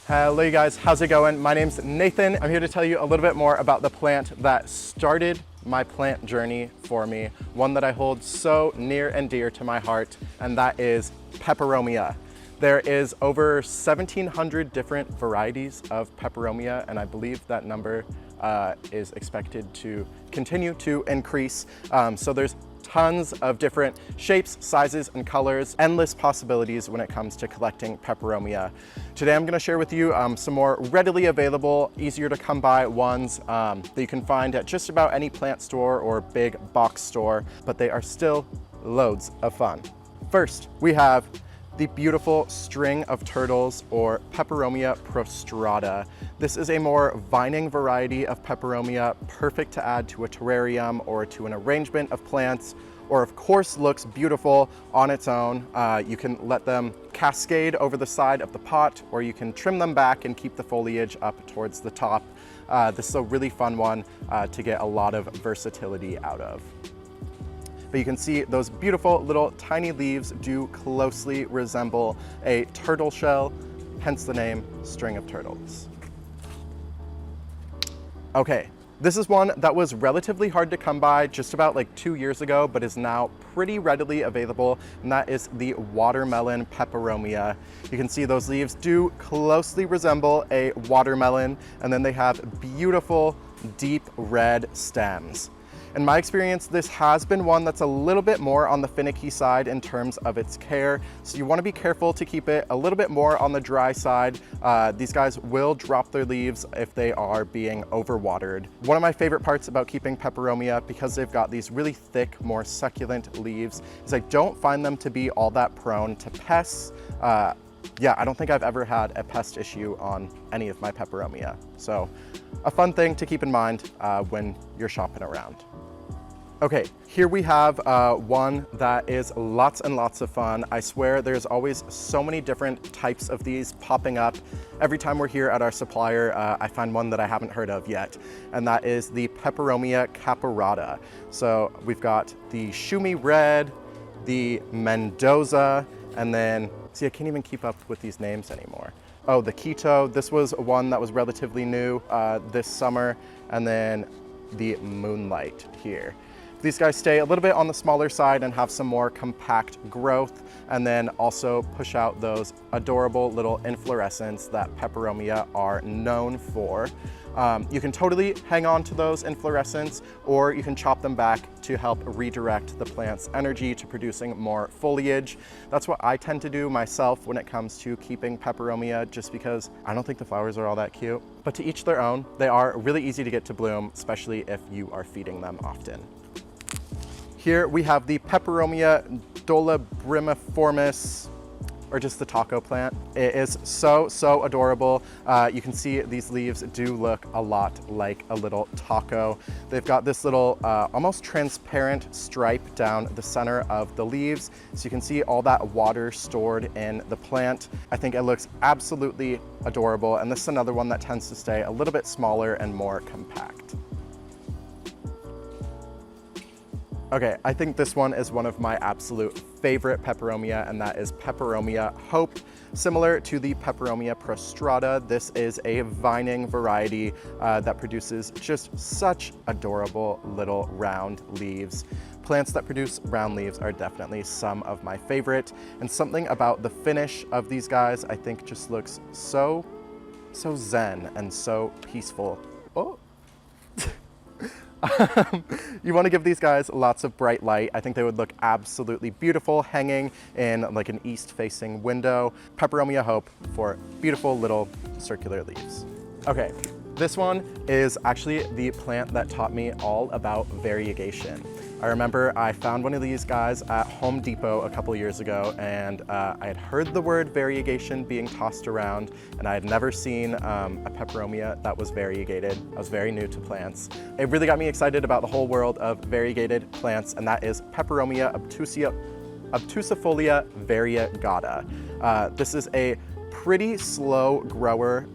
Hello you guys, how's it going? My name's Nathan. I'm here to tell you a little bit more about the plant that started my plant journey for me, one that I hold so near and dear to my heart, and that is Peperomia. There is over 1,700 different varieties of Peperomia, and I believe that number is expected to continue to increase. So there's tons of different shapes, sizes, and colors, endless possibilities when it comes to collecting Peperomia. Today I'm gonna share with you some more readily available, easier to come by ones that you can find at just about any plant store or big box store, but they are still loads of fun. First, we have the beautiful string of turtles, or Peperomia prostrata. This is a more vining variety of Peperomia, perfect to add to a terrarium or to an arrangement of plants, or of course looks beautiful on its own. You can let them cascade over the side of the pot, or you can trim them back and keep the foliage up towards the top. This is a really fun one to get a lot of versatility out of. But you can see those beautiful little tiny leaves do closely resemble a turtle shell, hence the name string of turtles. Okay, this is one that was relatively hard to come by just about like 2 years ago, but is now pretty readily available, and that is the watermelon Peperomia. You can see those leaves do closely resemble a watermelon, and then they have beautiful deep red stems. In my experience, this has been one that's a little bit more on the finicky side in terms of its care. So you want to be careful to keep it a little bit more on the dry side. These guys will drop their leaves if they are being overwatered. One of my favorite parts about keeping Peperomia, because they've got these really thick, more succulent leaves, is I don't find them to be all that prone to pests. Yeah, I don't think I've ever had a pest issue on any of my Peperomia. So a fun thing to keep in mind when you're shopping around. Okay, here we have one that is lots and lots of fun. I swear there's always so many different types of these popping up. Every time we're here at our supplier, I find one that I haven't heard of yet, and that is the Peperomia Capparada. So we've got the Shumi Red, the Mendoza, and then, see, I can't even keep up with these names anymore. Oh, the Keto. This was one that was relatively new this summer, and then the Moonlight here. These guys stay a little bit on the smaller side and have some more compact growth, and then also push out those adorable little inflorescence that Peperomia are known for. You can totally hang on to those inflorescence, or you can chop them back to help redirect the plant's energy to producing more foliage. That's what I tend to do myself when it comes to keeping Peperomia, just because I don't think the flowers are all that cute. But to each their own, they are really easy to get to bloom, especially if you are feeding them often. Here we have the Peperomia Dolo brimiformis, or just the taco plant. It is so adorable. You can see these leaves do look a lot like a little taco. They've got this little almost transparent stripe down the center of the leaves, so you can see all that water stored in the plant. I think it looks absolutely adorable, and this is another one that tends to stay a little bit smaller and more compact. Okay, I think this one is one of my absolute favorite Peperomia, and that is Peperomia Hope. Similar to the Peperomia prostrata, this is a vining variety that produces just such adorable little round leaves. Plants that produce round leaves are definitely some of my favorite, and something about the finish of these guys I think just looks so zen and so peaceful. Oh. You want to give these guys lots of bright light. I think they would look absolutely beautiful hanging in like an east-facing window. Peperomia Hope for beautiful little circular leaves. Okay, this one is actually the plant that taught me all about variegation. I remember I found one of these guys at Home Depot a couple years ago, and I had heard the word variegation being tossed around, and I had never seen a Peperomia that was variegated. I was very new to plants. It really got me excited about the whole world of variegated plants, and that is Peperomia obtusifolia variegata. This is a pretty slow grower,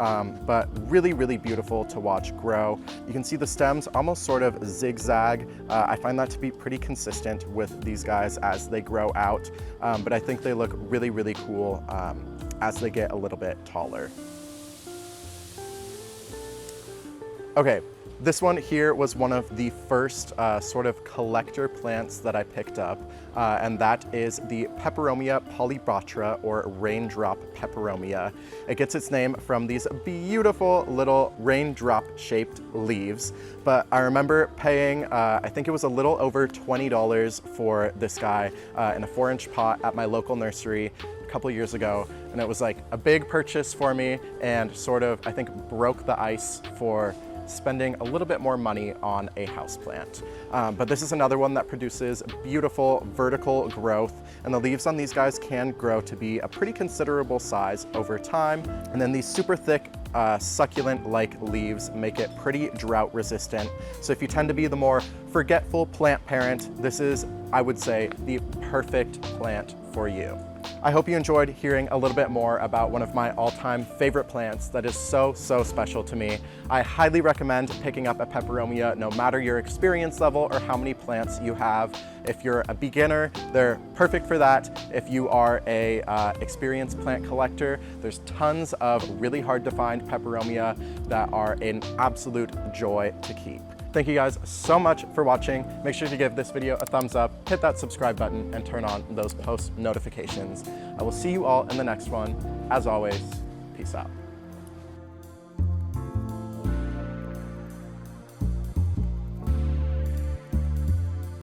but really beautiful to watch grow. You can see the stems almost sort of zigzag. I find that to be pretty consistent with these guys as they grow out, but I think they look really cool as they get a little bit taller. Okay, this one here was one of the first sort of collector plants that I picked up, and that is the Peperomia Polybotra, or raindrop peperomia. It gets its name from these beautiful little raindrop-shaped leaves, but I remember paying, I think it was a little over $20 for this guy in a 4-inch pot at my local nursery a couple years ago, and it was like a big purchase for me and sort of, I think, broke the ice for spending a little bit more money on a houseplant. But this is another one that produces beautiful vertical growth, and the leaves on these guys can grow to be a pretty considerable size over time. And then these super thick succulent-like leaves make it pretty drought resistant. So if you tend to be the more forgetful plant parent, this is, I would say, the perfect plant for you. I hope you enjoyed hearing a little bit more about one of my all-time favorite plants that is so special to me. I highly recommend picking up a Peperomia no matter your experience level or how many plants you have. If you're a beginner, they're perfect for that. If you are a experienced plant collector, there's tons of really hard to find Peperomia that are an absolute joy to keep. Thank you guys so much for watching. Make sure to give this video a thumbs up, hit that subscribe button, and turn on those post notifications. I will see you all in the next one. As always, peace out.